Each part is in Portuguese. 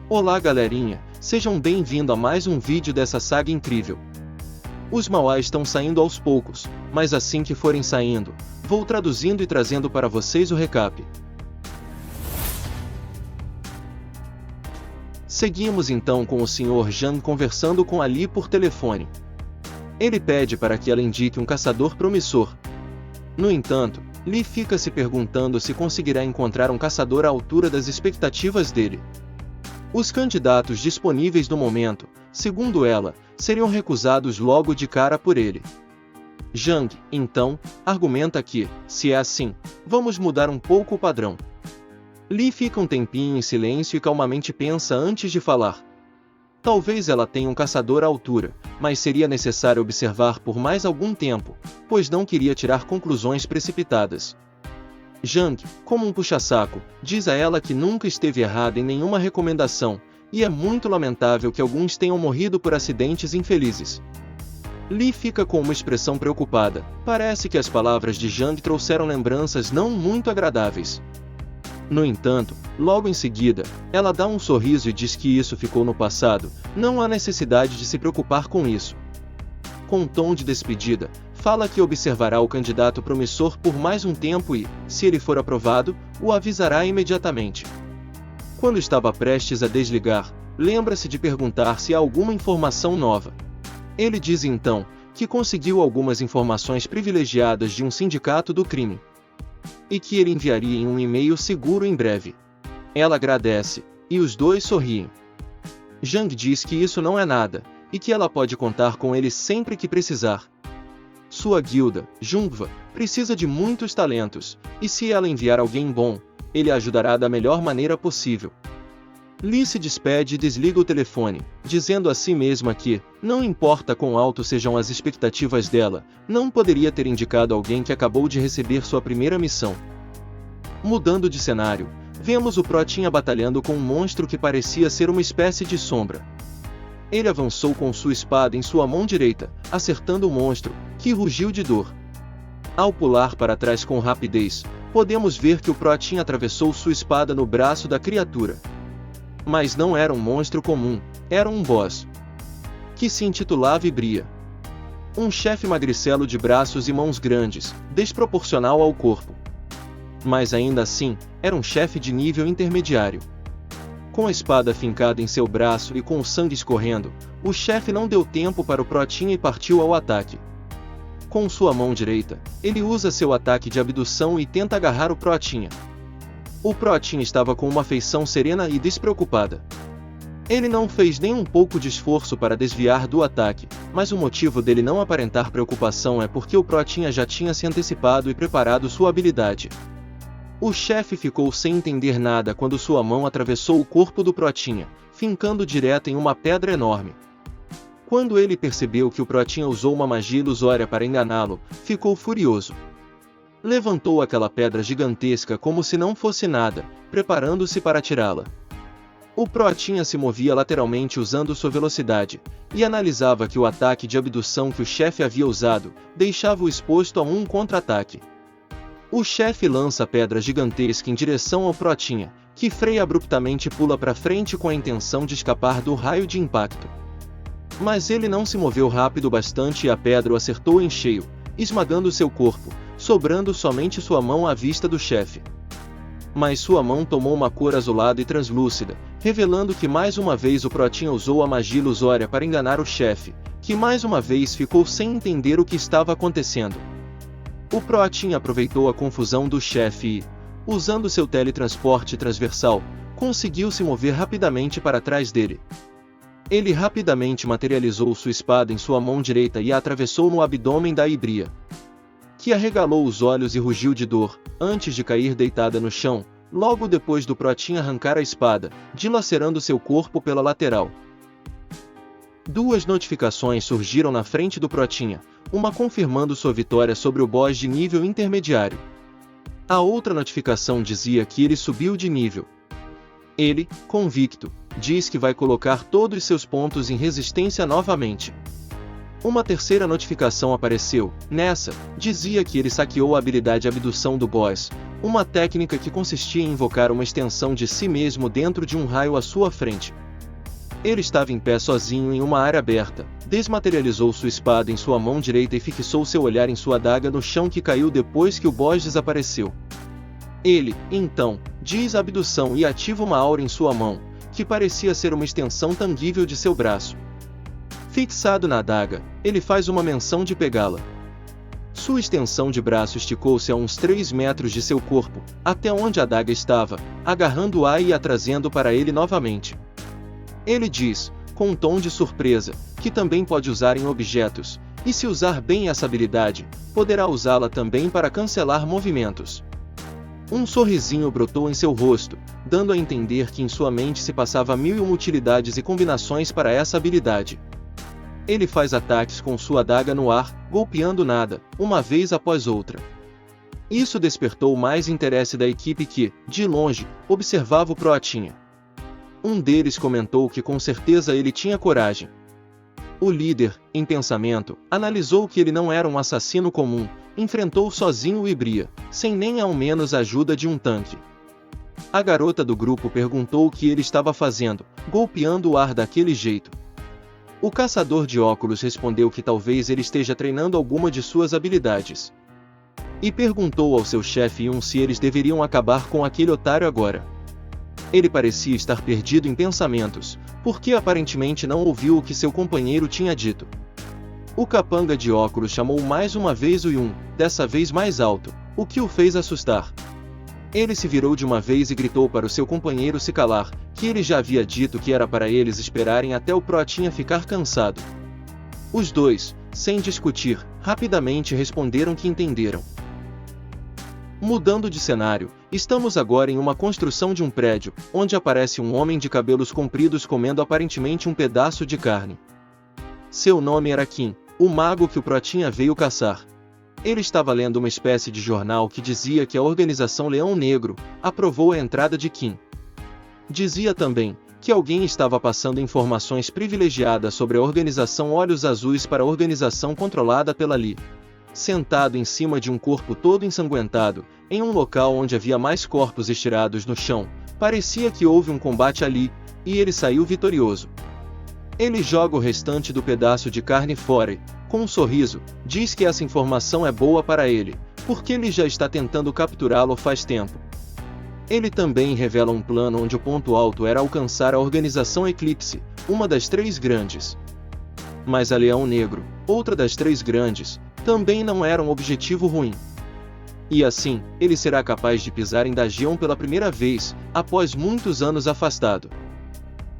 Olá galerinha, sejam bem-vindos a mais um vídeo dessa saga incrível. Os mauás estão saindo aos poucos, mas assim que forem saindo, vou traduzindo e trazendo para vocês o recap. Seguimos então com o Sr. Zhang conversando com Ali por telefone. Ele pede para que ela indique um caçador promissor. No entanto, Li fica se perguntando se conseguirá encontrar um caçador à altura das expectativas dele. Os candidatos disponíveis no momento, segundo ela, seriam recusados logo de cara por ele. Zhang, então, argumenta que, se é assim, vamos mudar um pouco o padrão. Li fica um tempinho em silêncio e calmamente pensa antes de falar. Talvez ela tenha um caçador à altura, mas seria necessário observar por mais algum tempo, pois não queria tirar conclusões precipitadas. Zhang, como um puxa-saco, diz a ela que nunca esteve errada em nenhuma recomendação, e é muito lamentável que alguns tenham morrido por acidentes infelizes. Li fica com uma expressão preocupada, parece que as palavras de Zhang trouxeram lembranças não muito agradáveis. No entanto, logo em seguida, ela dá um sorriso e diz que isso ficou no passado, não há necessidade de se preocupar com isso. Com um tom de despedida, fala que observará o candidato promissor por mais um tempo e, se ele for aprovado, o avisará imediatamente. Quando estava prestes a desligar, lembra-se de perguntar se há alguma informação nova. Ele diz então, que conseguiu algumas informações privilegiadas de um sindicato do crime. E que ele enviaria em um e-mail seguro em breve. Ela agradece, e os dois sorriem. Zhang diz que isso não é nada, e que ela pode contar com ele sempre que precisar. Sua guilda, Jungva, precisa de muitos talentos, e se ela enviar alguém bom, ele a ajudará da melhor maneira possível. Li se despede e desliga o telefone, dizendo a si mesma que, não importa quão alto sejam as expectativas dela, não poderia ter indicado alguém que acabou de receber sua primeira missão. Mudando de cenário, vemos o Protinha batalhando com um monstro que parecia ser uma espécie de sombra. Ele avançou com sua espada em sua mão direita, acertando o monstro, que rugiu de dor. Ao pular para trás com rapidez, podemos ver que o Protinha atravessou sua espada no braço da criatura. Mas não era um monstro comum, era um boss. Que se intitulava Ibria. Um chefe magricelo de braços e mãos grandes, desproporcional ao corpo. Mas ainda assim, era um chefe de nível intermediário. Com a espada fincada em seu braço e com o sangue escorrendo, o chefe não deu tempo para o Protinha e partiu ao ataque. Com sua mão direita, ele usa seu ataque de abdução e tenta agarrar o Protinha. O Protinha estava com uma feição serena e despreocupada. Ele não fez nem um pouco de esforço para desviar do ataque, mas o motivo dele não aparentar preocupação é porque o Protinha já tinha se antecipado e preparado sua habilidade. O chefe ficou sem entender nada quando sua mão atravessou o corpo do Protinha, fincando direto em uma pedra enorme. Quando ele percebeu que o Protinha usou uma magia ilusória para enganá-lo, ficou furioso. Levantou aquela pedra gigantesca como se não fosse nada, preparando-se para tirá-la. O Protinha se movia lateralmente usando sua velocidade, e analisava que o ataque de abdução que o chefe havia usado, deixava-o exposto a um contra-ataque. O chefe lança a pedra gigantesca em direção ao Protinha, que freia abruptamente e pula para frente com a intenção de escapar do raio de impacto. Mas ele não se moveu rápido bastante e a pedra o acertou em cheio, esmagando seu corpo, sobrando somente sua mão à vista do chefe. Mas sua mão tomou uma cor azulada e translúcida, revelando que mais uma vez o Protinha usou a magia ilusória para enganar o chefe, que mais uma vez ficou sem entender o que estava acontecendo. O Protinha aproveitou a confusão do chefe e, usando seu teletransporte transversal, conseguiu se mover rapidamente para trás dele. Ele rapidamente materializou sua espada em sua mão direita e a atravessou no abdômen da Ibria, que arregalou os olhos e rugiu de dor, antes de cair deitada no chão, logo depois do Protinha arrancar a espada, dilacerando seu corpo pela lateral. Duas notificações surgiram na frente do Protinha, uma confirmando sua vitória sobre o boss de nível intermediário. A outra notificação dizia que ele subiu de nível. Ele, convicto, diz que vai colocar todos seus pontos em resistência novamente. Uma terceira notificação apareceu. Nessa, dizia que ele saqueou a habilidade Abdução do boss, uma técnica que consistia em invocar uma extensão de si mesmo dentro de um raio à sua frente. Ele estava em pé sozinho em uma área aberta, desmaterializou sua espada em sua mão direita e fixou seu olhar em sua adaga no chão que caiu depois que o boss desapareceu. Ele, então, diz a abdução e ativa uma aura em sua mão, que parecia ser uma extensão tangível de seu braço. Fixado na adaga, ele faz uma menção de pegá-la. Sua extensão de braço esticou-se a uns 3 metros de seu corpo, até onde a adaga estava, agarrando-a e a trazendo para ele novamente. Ele diz, com um tom de surpresa, que também pode usar em objetos, e se usar bem essa habilidade, poderá usá-la também para cancelar movimentos. Um sorrisinho brotou em seu rosto, dando a entender que em sua mente se passava 1001 utilidades e combinações para essa habilidade. Ele faz ataques com sua adaga no ar, golpeando nada, uma vez após outra. Isso despertou mais interesse da equipe que, de longe, observava o Proatinha. Um deles comentou que com certeza ele tinha coragem. O líder, em pensamento, analisou que ele não era um assassino comum, enfrentou sozinho o Ibria, sem nem ao menos a ajuda de um tanque. A garota do grupo perguntou o que ele estava fazendo, golpeando o ar daquele jeito. O caçador de óculos respondeu que talvez ele esteja treinando alguma de suas habilidades. E perguntou ao seu chefe Yun se eles deveriam acabar com aquele otário agora. Ele parecia estar perdido em pensamentos, porque aparentemente não ouviu o que seu companheiro tinha dito. O capanga de óculos chamou mais uma vez o Yun, dessa vez mais alto, o que o fez assustar. Ele se virou de uma vez e gritou para o seu companheiro se calar, que ele já havia dito que era para eles esperarem até o Proatinha ficar cansado. Os dois, sem discutir, rapidamente responderam que entenderam. Mudando de cenário, estamos agora em uma construção de um prédio, onde aparece um homem de cabelos compridos comendo aparentemente um pedaço de carne. Seu nome era Kim, o mago que o Proatinha veio caçar. Ele estava lendo uma espécie de jornal que dizia que a organização Leão Negro aprovou a entrada de Kim. Dizia também que alguém estava passando informações privilegiadas sobre a organização Olhos Azuis para a organização controlada pela Li. Sentado em cima de um corpo todo ensanguentado, em um local onde havia mais corpos estirados no chão, parecia que houve um combate ali, e ele saiu vitorioso. Ele joga o restante do pedaço de carne fora e, com um sorriso, diz que essa informação é boa para ele, porque ele já está tentando capturá-lo faz tempo. Ele também revela um plano onde o ponto alto era alcançar a organização Eclipse, uma das 3 grandes. Mas a Leão Negro, outra das 3 grandes, também não era um objetivo ruim. E assim, ele será capaz de pisar em Dagion pela primeira vez, após muitos anos afastado.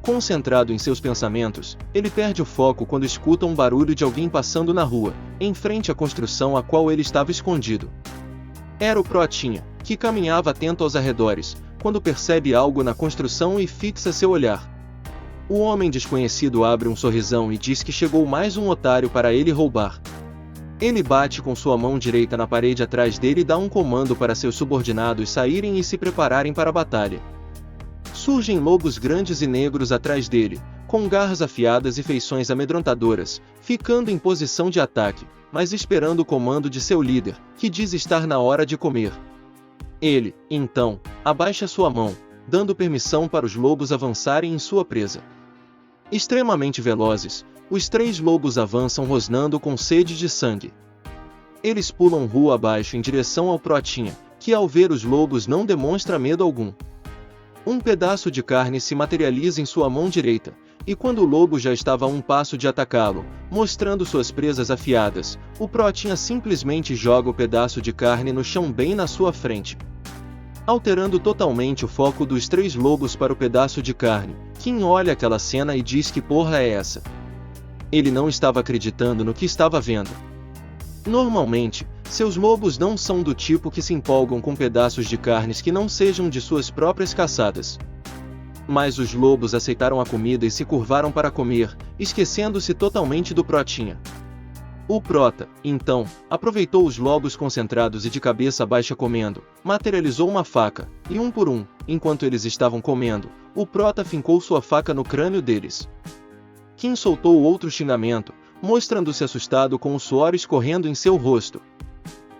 Concentrado em seus pensamentos, ele perde o foco quando escuta um barulho de alguém passando na rua, em frente à construção a qual ele estava escondido. Era o Proatinha, que caminhava atento aos arredores, quando percebe algo na construção e fixa seu olhar. O homem desconhecido abre um sorrisão e diz que chegou mais um otário para ele roubar. Ele bate com sua mão direita na parede atrás dele e dá um comando para seus subordinados saírem e se prepararem para a batalha. Surgem lobos grandes e negros atrás dele, com garras afiadas e feições amedrontadoras, ficando em posição de ataque, mas esperando o comando de seu líder, que diz estar na hora de comer. Ele, então, abaixa sua mão, dando permissão para os lobos avançarem em sua presa. Extremamente velozes, os 3 lobos avançam rosnando com sede de sangue. Eles pulam rua abaixo em direção ao Proatinha, que ao ver os lobos não demonstra medo algum. Um pedaço de carne se materializa em sua mão direita, e quando o lobo já estava a um passo de atacá-lo, mostrando suas presas afiadas, o Proatinha simplesmente joga o pedaço de carne no chão bem na sua frente. Alterando totalmente o foco dos 3 lobos para o pedaço de carne, Kim olha aquela cena e diz que porra é essa? Ele não estava acreditando no que estava vendo. Normalmente, seus lobos não são do tipo que se empolgam com pedaços de carnes que não sejam de suas próprias caçadas. Mas os lobos aceitaram a comida e se curvaram para comer, esquecendo-se totalmente do Proatinha. O Prota, então, aproveitou os lobos concentrados e de cabeça baixa comendo, materializou uma faca, e um por um, enquanto eles estavam comendo, o Prota fincou sua faca no crânio deles. Kim soltou outro xingamento, mostrando-se assustado com o suor escorrendo em seu rosto.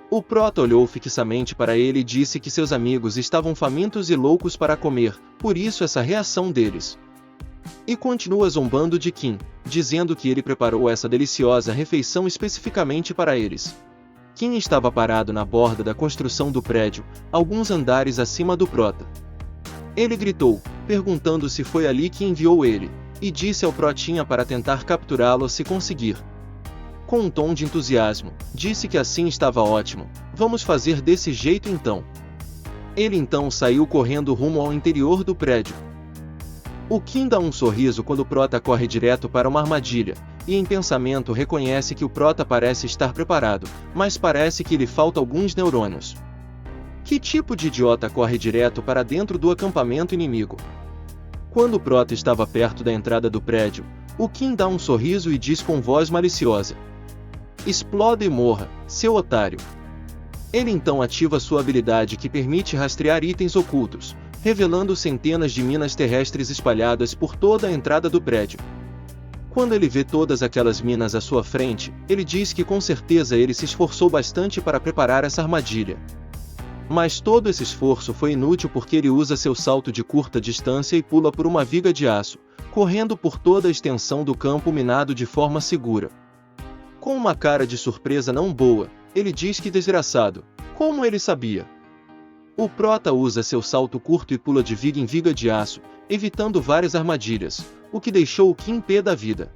O Prota olhou fixamente para ele e disse que seus amigos estavam famintos e loucos para comer, por isso essa reação deles. E continua zombando de Kim, dizendo que ele preparou essa deliciosa refeição especificamente para eles. Kim estava parado na borda da construção do prédio, alguns andares acima do Prota. Ele gritou, perguntando se foi ali que enviou ele, e disse ao Protinha para tentar capturá-lo se conseguir. Com um tom de entusiasmo, disse que assim estava ótimo, vamos fazer desse jeito então. Ele então saiu correndo rumo ao interior do prédio. O Kim dá um sorriso quando o Prota corre direto para uma armadilha, e em pensamento reconhece que o Prota parece estar preparado, mas parece que lhe falta alguns neurônios. Que tipo de idiota corre direto para dentro do acampamento inimigo? Quando o Prota estava perto da entrada do prédio, o Kim dá um sorriso e diz com voz maliciosa: "Exploda e morra, seu otário." Ele então ativa sua habilidade que permite rastrear itens ocultos, revelando centenas de minas terrestres espalhadas por toda a entrada do prédio. Quando ele vê todas aquelas minas à sua frente, ele diz que com certeza ele se esforçou bastante para preparar essa armadilha. Mas todo esse esforço foi inútil porque ele usa seu salto de curta distância e pula por uma viga de aço, correndo por toda a extensão do campo minado de forma segura. Com uma cara de surpresa não boa, ele diz que desgraçado, como ele sabia? O Prota usa seu salto curto e pula de viga em viga de aço, evitando várias armadilhas, o que deixou o Kim pé da vida.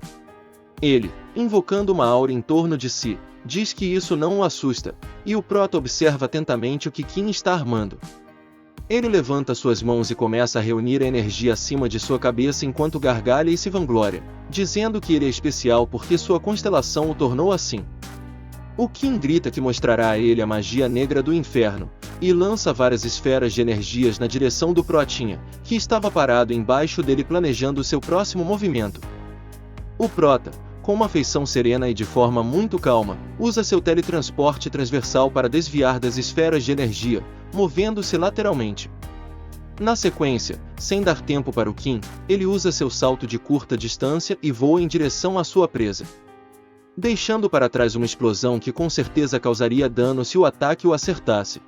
Ele, invocando uma aura em torno de si, diz que isso não o assusta, e o Prota observa atentamente o que Kim está armando. Ele levanta suas mãos e começa a reunir a energia acima de sua cabeça enquanto gargalha e se vangloria, dizendo que ele é especial porque sua constelação o tornou assim. O Kim grita que mostrará a ele a magia negra do inferno, e lança várias esferas de energias na direção do Protinha, que estava parado embaixo dele planejando seu próximo movimento. O Prota, com uma feição serena e de forma muito calma, usa seu teletransporte transversal para desviar das esferas de energia, movendo-se lateralmente. Na sequência, sem dar tempo para o Kim, ele usa seu salto de curta distância e voa em direção à sua presa, deixando para trás uma explosão que com certeza causaria dano se o ataque o acertasse.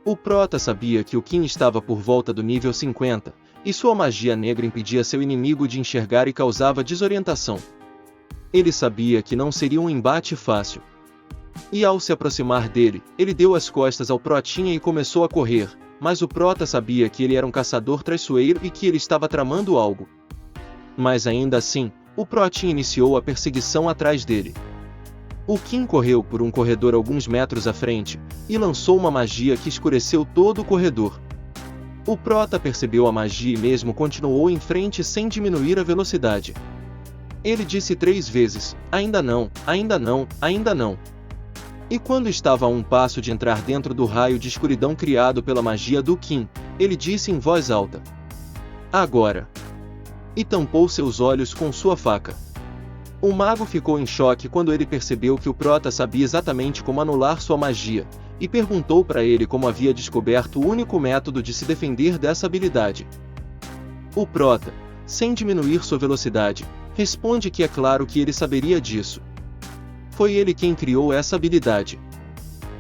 O Prota sabia que o Kim estava por volta do nível 50, e sua magia negra impedia seu inimigo de enxergar e causava desorientação. Ele sabia que não seria um embate fácil. E ao se aproximar dele, ele deu as costas ao Protinha e começou a correr, mas o Prota sabia que ele era um caçador traiçoeiro e que ele estava tramando algo. Mas ainda assim, o Protinha iniciou a perseguição atrás dele. O Kim correu por um corredor alguns metros à frente, e lançou uma magia que escureceu todo o corredor. O Prota percebeu a magia e mesmo continuou em frente sem diminuir a velocidade. Ele disse 3 vezes, ainda não, ainda não, ainda não. E quando estava a um passo de entrar dentro do raio de escuridão criado pela magia do Kim, ele disse em voz alta: agora. E tampou seus olhos com sua faca. O mago ficou em choque quando ele percebeu que o Prota sabia exatamente como anular sua magia, e perguntou para ele como havia descoberto o único método de se defender dessa habilidade. O Prota, sem diminuir sua velocidade, responde que é claro que ele saberia disso. Foi ele quem criou essa habilidade.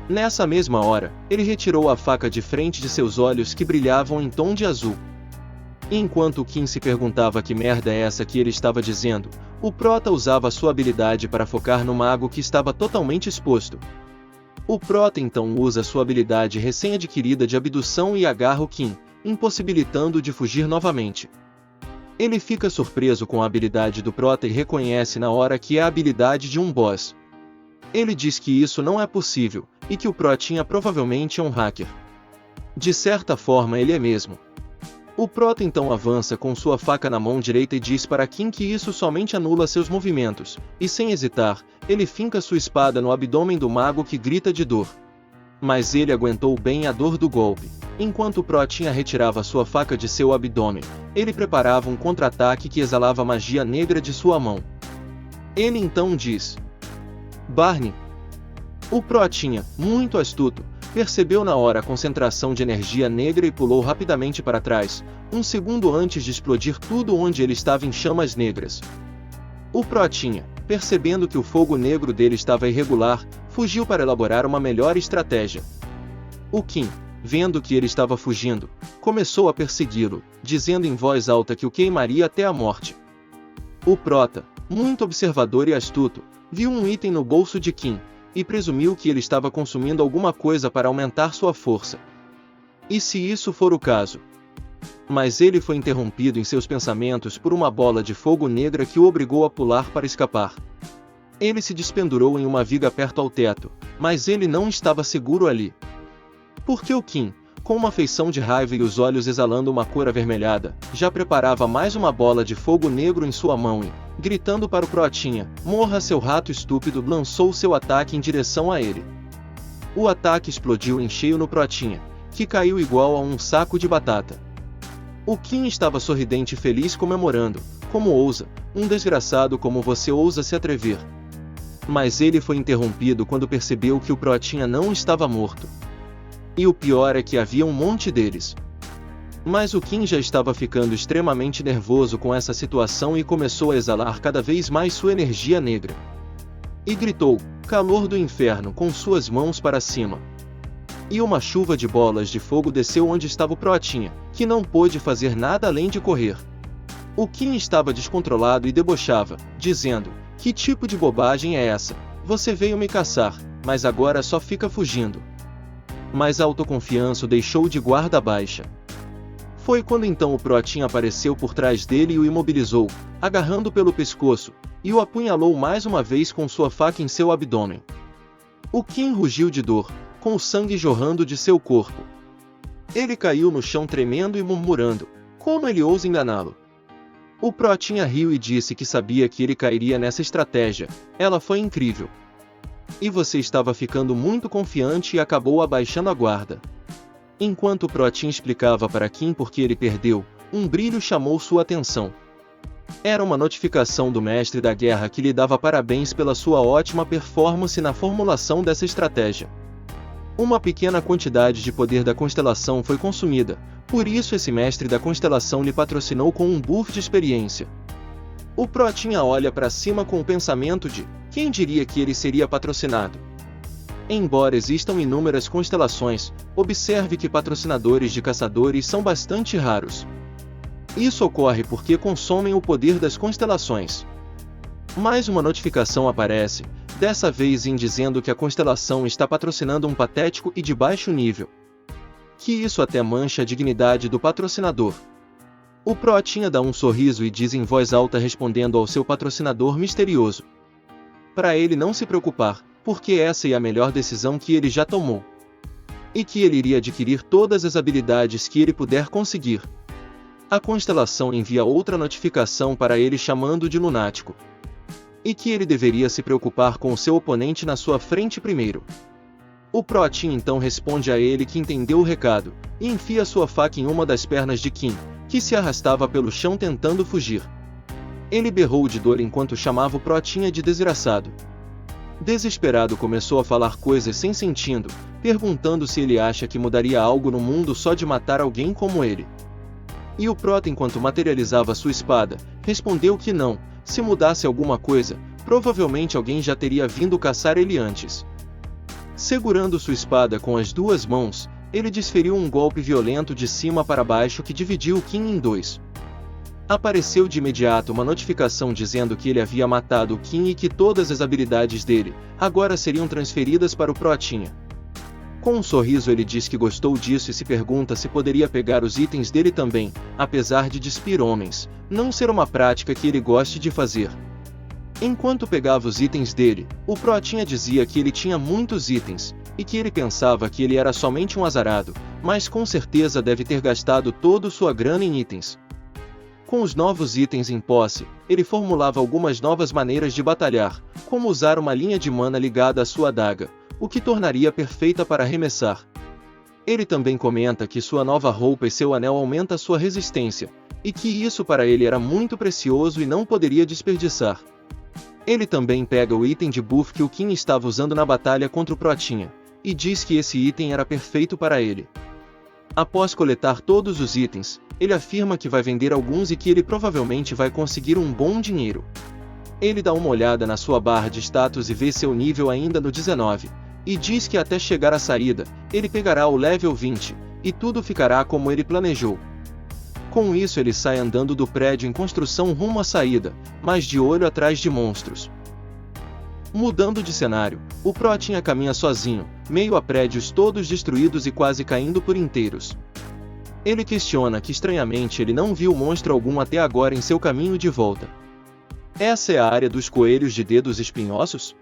Nessa mesma hora, ele retirou a faca de frente de seus olhos que brilhavam em tom de azul. E enquanto o Kim se perguntava que merda é essa que ele estava dizendo, o Prota usava sua habilidade para focar no mago que estava totalmente exposto. O Prota então usa sua habilidade recém-adquirida de abdução e agarra o Kim, impossibilitando-o de fugir novamente. Ele fica surpreso com a habilidade do Prota e reconhece na hora que é a habilidade de um boss. Ele diz que isso não é possível, e que o Protinha provavelmente é um hacker. De certa forma ele é mesmo. O Prota então avança com sua faca na mão direita e diz para Kim que isso somente anula seus movimentos, e sem hesitar, ele finca sua espada no abdômen do mago que grita de dor. Mas ele aguentou bem a dor do golpe. Enquanto o Protinha retirava sua faca de seu abdômen, ele preparava um contra-ataque que exalava magia negra de sua mão. Ele então diz: Barney. O Protinha, muito astuto, percebeu na hora a concentração de energia negra e pulou rapidamente para trás, um segundo antes de explodir tudo onde ele estava em chamas negras. O Protinha, percebendo que o fogo negro dele estava irregular, fugiu para elaborar uma melhor estratégia. O Kim, vendo que ele estava fugindo, começou a persegui-lo, dizendo em voz alta que o queimaria até a morte. O prota, muito observador e astuto, viu um item no bolso de Kim, e presumiu que ele estava consumindo alguma coisa para aumentar sua força. E se isso for o caso? Mas ele foi interrompido em seus pensamentos por uma bola de fogo negra que o obrigou a pular para escapar. Ele se despendurou em uma viga perto ao teto, mas ele não estava seguro ali. Porque o Kim, com uma feição de raiva e os olhos exalando uma cor avermelhada, já preparava mais uma bola de fogo negro em sua mão e, gritando para o protinha, "Morra, seu rato estúpido!", lançou seu ataque em direção a ele. O ataque explodiu em cheio no protinha, que caiu igual a um saco de batata. O Kim estava sorridente e feliz, comemorando: "Como ousa, um desgraçado como você ousa se atrever?" Mas ele foi interrompido quando percebeu que o protinha não estava morto. E o pior é que havia um monte deles. Mas o Kim já estava ficando extremamente nervoso com essa situação e começou a exalar cada vez mais sua energia negra. E gritou: "Calor do inferno!", com suas mãos para cima. E uma chuva de bolas de fogo desceu onde estava o protinha, que não pôde fazer nada além de correr. O Kim estava descontrolado e debochava, dizendo: "Que tipo de bobagem é essa? Você veio me caçar, mas agora só fica fugindo." Mas a autoconfiança o deixou de guarda baixa. Foi quando então o protinha apareceu por trás dele e o imobilizou, agarrando pelo pescoço, e o apunhalou mais uma vez com sua faca em seu abdômen. O Kim rugiu de dor, com o sangue jorrando de seu corpo. Ele caiu no chão tremendo e murmurando: "Como ele ousa enganá-lo?" O protinha riu e disse que sabia que ele cairia nessa estratégia. Ela foi incrível. E você estava ficando muito confiante e acabou abaixando a guarda. Enquanto o protinha explicava para Kim por que ele perdeu, um brilho chamou sua atenção. Era uma notificação do mestre da guerra que lhe dava parabéns pela sua ótima performance na formulação dessa estratégia. Uma pequena quantidade de poder da constelação foi consumida, por isso esse mestre da constelação lhe patrocinou com um buff de experiência. O protinha olha para cima com o pensamento de: quem diria que ele seria patrocinado? Embora existam inúmeras constelações, observe que patrocinadores de caçadores são bastante raros. Isso ocorre porque consomem o poder das constelações. Mais uma notificação aparece, dessa vez dizendo que a constelação está patrocinando um patético e de baixo nível. Que isso até mancha a dignidade do patrocinador. O protinha dá um sorriso e diz em voz alta, respondendo ao seu patrocinador misterioso: para ele não se preocupar, porque essa é a melhor decisão que ele já tomou. E que ele iria adquirir todas as habilidades que ele puder conseguir. A constelação envia outra notificação para ele chamando de lunático. E que ele deveria se preocupar com o seu oponente na sua frente primeiro. O protinha então responde a ele que entendeu o recado, e enfia sua faca em uma das pernas de Kim, que se arrastava pelo chão tentando fugir. Ele berrou de dor enquanto chamava o protinha de desgraçado. Desesperado começou a falar coisas sem sentido, perguntando se ele acha que mudaria algo no mundo só de matar alguém como ele. E o prota, enquanto materializava sua espada, respondeu que não, se mudasse alguma coisa, provavelmente alguém já teria vindo caçar ele antes. Segurando sua espada com as duas mãos, ele desferiu um golpe violento de cima para baixo que dividiu o Kim em dois. Apareceu de imediato uma notificação dizendo que ele havia matado o Kim e que todas as habilidades dele, agora seriam transferidas para o protinha. Com um sorriso ele diz que gostou disso e se pergunta se poderia pegar os itens dele também, apesar de despir homens, não ser uma prática que ele goste de fazer. Enquanto pegava os itens dele, o protinha dizia que ele tinha muitos itens, e que ele pensava que ele era somente um azarado, mas com certeza deve ter gastado toda sua grana em itens. Com os novos itens em posse, ele formulava algumas novas maneiras de batalhar, como usar uma linha de mana ligada à sua adaga, o que tornaria perfeita para arremessar. Ele também comenta que sua nova roupa e seu anel aumenta sua resistência, e que isso para ele era muito precioso e não poderia desperdiçar. Ele também pega o item de buff que o Kim estava usando na batalha contra o protinha, e diz que esse item era perfeito para ele. Após coletar todos os itens, ele afirma que vai vender alguns e que ele provavelmente vai conseguir um bom dinheiro. Ele dá uma olhada na sua barra de status e vê seu nível ainda no 19, e diz que até chegar à saída, ele pegará o level 20, e tudo ficará como ele planejou. Com isso ele sai andando do prédio em construção rumo à saída, mas de olho atrás de monstros. Mudando de cenário, o Protinha caminha sozinho, meio a prédios todos destruídos e quase caindo por inteiros. Ele questiona que estranhamente ele não viu monstro algum até agora em seu caminho de volta. Essa é a área dos coelhos de dedos espinhosos?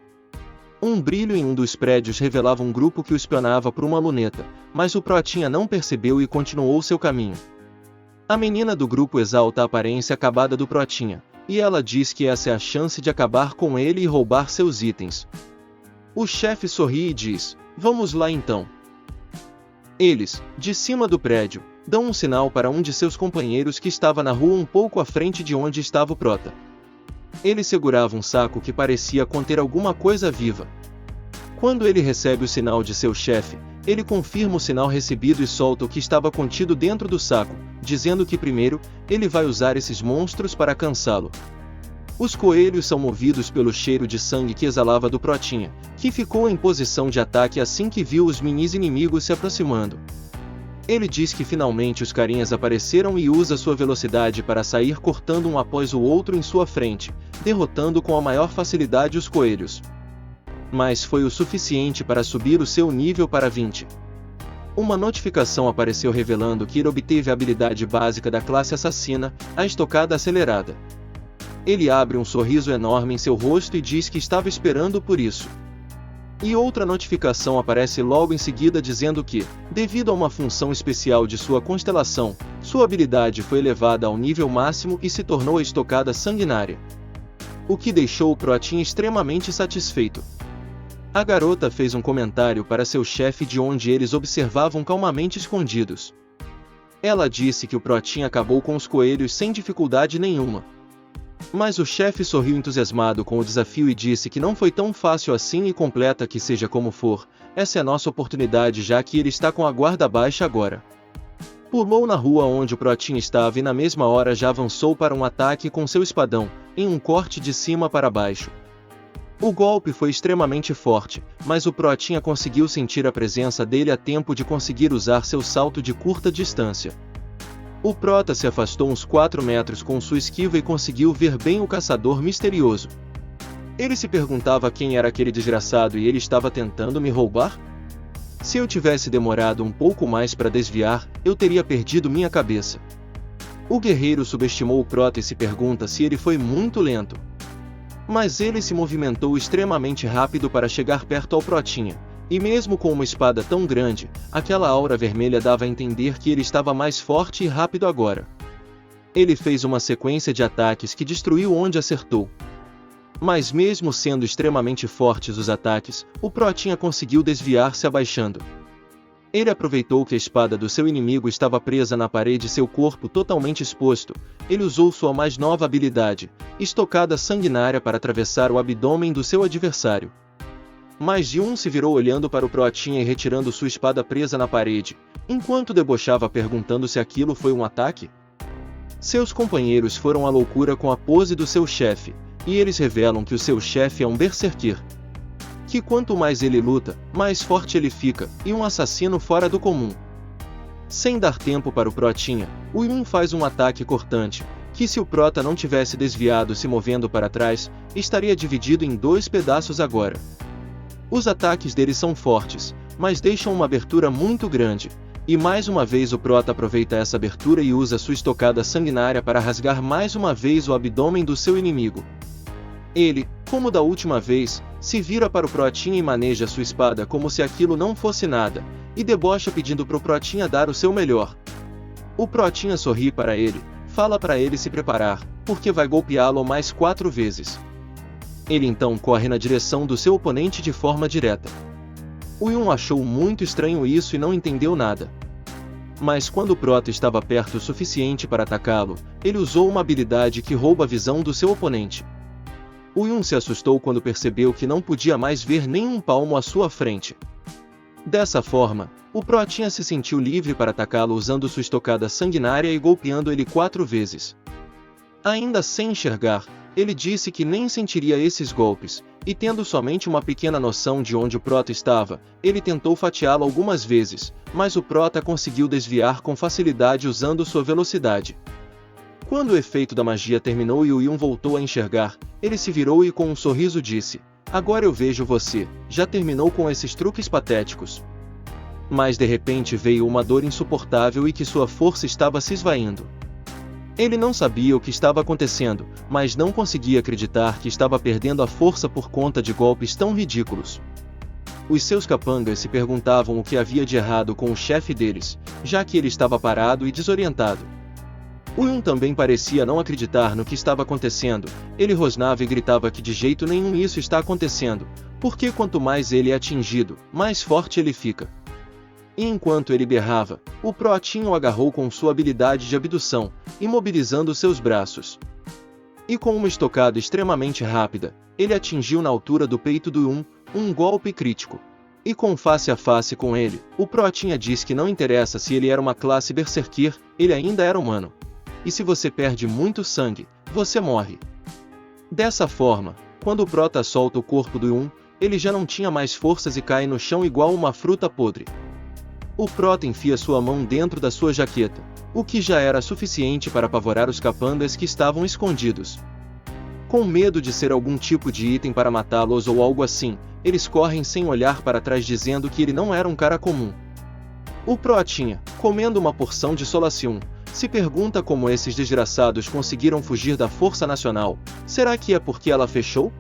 Um brilho em um dos prédios revelava um grupo que o espionava por uma luneta, mas o Protinha não percebeu e continuou seu caminho. A menina do grupo exalta a aparência acabada do Protinha, e ela diz que essa é a chance de acabar com ele e roubar seus itens. O chefe sorri e diz: "Vamos lá então." Eles, de cima do prédio, dão um sinal para um de seus companheiros que estava na rua um pouco à frente de onde estava o Prota. Ele segurava um saco que parecia conter alguma coisa viva. Quando ele recebe o sinal de seu chefe, ele confirma o sinal recebido e solta o que estava contido dentro do saco, dizendo que primeiro, ele vai usar esses monstros para cansá-lo. Os coelhos são movidos pelo cheiro de sangue que exalava do Protinha, que ficou em posição de ataque assim que viu os minis inimigos se aproximando. Ele diz que finalmente os carinhas apareceram e usa sua velocidade para sair cortando um após o outro em sua frente, derrotando com a maior facilidade os coelhos. Mas foi o suficiente para subir o seu nível para 20. Uma notificação apareceu revelando que ele obteve a habilidade básica da classe assassina, a estocada acelerada. Ele abre um sorriso enorme em seu rosto e diz que estava esperando por isso. E outra notificação aparece logo em seguida dizendo que, devido a uma função especial de sua constelação, sua habilidade foi elevada ao nível máximo e se tornou a estocada sanguinária. O que deixou o Protinha extremamente satisfeito. A garota fez um comentário para seu chefe de onde eles observavam calmamente escondidos. Ela disse que o Protinha acabou com os coelhos sem dificuldade nenhuma. Mas o chefe sorriu entusiasmado com o desafio e disse que não foi tão fácil assim e completa que seja como for, essa é a nossa oportunidade já que ele está com a guarda baixa agora. Pulou na rua onde o Protinha estava e na mesma hora já avançou para um ataque com seu espadão, em um corte de cima para baixo. O golpe foi extremamente forte, mas o Protinha conseguiu sentir a presença dele a tempo de conseguir usar seu salto de curta distância. O Prota se afastou uns 4 metros com sua esquiva e conseguiu ver bem o caçador misterioso. Ele se perguntava quem era aquele desgraçado e ele estava tentando me roubar? Se eu tivesse demorado um pouco mais para desviar, eu teria perdido minha cabeça. O guerreiro subestimou o Prota e se pergunta se ele foi muito lento. Mas ele se movimentou extremamente rápido para chegar perto ao Protinha, e mesmo com uma espada tão grande, aquela aura vermelha dava a entender que ele estava mais forte e rápido agora. Ele fez uma sequência de ataques que destruiu onde acertou. Mas mesmo sendo extremamente fortes os ataques, o Protinha conseguiu desviar-se abaixando. Ele aproveitou que a espada do seu inimigo estava presa na parede e seu corpo totalmente exposto. Ele usou sua mais nova habilidade, estocada sanguinária, para atravessar o abdômen do seu adversário. Mais de um se virou olhando para o Protinha e retirando sua espada presa na parede, enquanto debochava perguntando se aquilo foi um ataque. Seus companheiros foram à loucura com a pose do seu chefe, e eles revelam que o seu chefe é um berserker. Que quanto mais ele luta, mais forte ele fica, e um assassino fora do comum. Sem dar tempo para o Protinha, o Yun faz um ataque cortante, que se o Prota não tivesse desviado se movendo para trás, estaria dividido em 2 pedaços agora. Os ataques dele são fortes, mas deixam uma abertura muito grande, e mais uma vez o Prota aproveita essa abertura e usa sua estocada sanguinária para rasgar mais uma vez o abdômen do seu inimigo. Ele, como da última vez, se vira para o Protinha e maneja sua espada como se aquilo não fosse nada, e debocha pedindo pro Protinha dar o seu melhor. O Protinha sorri para ele, fala para ele se preparar, porque vai golpeá-lo mais 4 vezes. Ele então corre na direção do seu oponente de forma direta. O Yun achou muito estranho isso e não entendeu nada. Mas quando o Prota estava perto o suficiente para atacá-lo, ele usou uma habilidade que rouba a visão do seu oponente. O Yun se assustou quando percebeu que não podia mais ver nenhum palmo à sua frente. Dessa forma, o Protinha se sentiu livre para atacá-lo usando sua estocada sanguinária e golpeando ele 4 vezes. Ainda sem enxergar, ele disse que nem sentiria esses golpes, e tendo somente uma pequena noção de onde o prota estava, ele tentou fatiá-lo algumas vezes, mas o prota conseguiu desviar com facilidade usando sua velocidade. Quando o efeito da magia terminou e o Yun voltou a enxergar, ele se virou e com um sorriso disse: "Agora eu vejo você, já terminou com esses truques patéticos." Mas de repente veio uma dor insuportável e que sua força estava se esvaindo. Ele não sabia o que estava acontecendo, mas não conseguia acreditar que estava perdendo a força por conta de golpes tão ridículos. Os seus capangas se perguntavam o que havia de errado com o chefe deles, já que ele estava parado e desorientado. O Yun também parecia não acreditar no que estava acontecendo, ele rosnava e gritava que de jeito nenhum isso está acontecendo, porque quanto mais ele é atingido, mais forte ele fica. E enquanto ele berrava, o Protinho o agarrou com sua habilidade de abdução, imobilizando seus braços. E com uma estocada extremamente rápida, ele atingiu na altura do peito do Yun, um golpe crítico. E com face a face com ele, o Protinha diz que não interessa se ele era uma classe Berserker, ele ainda era humano. E se você perde muito sangue, você morre. Dessa forma, quando o Prota solta o corpo do Yun, ele já não tinha mais forças e cai no chão igual uma fruta podre. O Prota enfia sua mão dentro da sua jaqueta, o que já era suficiente para apavorar os capangas que estavam escondidos. Com medo de ser algum tipo de item para matá-los ou algo assim, eles correm sem olhar para trás dizendo que ele não era um cara comum. O Protinha, comendo uma porção de Solacium, se pergunta como esses desgraçados conseguiram fugir da Força Nacional. Será que é porque ela fechou?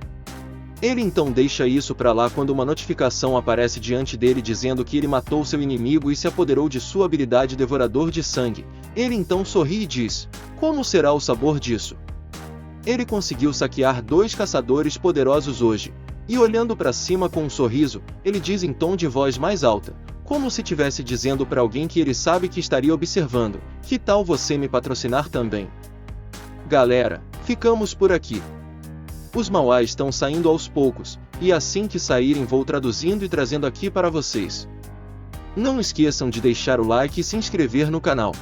Ele então deixa isso pra lá quando uma notificação aparece diante dele dizendo que ele matou seu inimigo e se apoderou de sua habilidade Devorador de Sangue. Ele então sorri e diz: "Como será o sabor disso?" Ele conseguiu saquear 2 caçadores poderosos hoje. E olhando para cima com um sorriso, ele diz em tom de voz mais alta, como se estivesse dizendo para alguém que ele sabe que estaria observando: "Que tal você me patrocinar também?" Galera, ficamos por aqui. Os Mauá estão saindo aos poucos, e assim que saírem vou traduzindo e trazendo aqui para vocês. Não esqueçam de deixar o like e se inscrever no canal.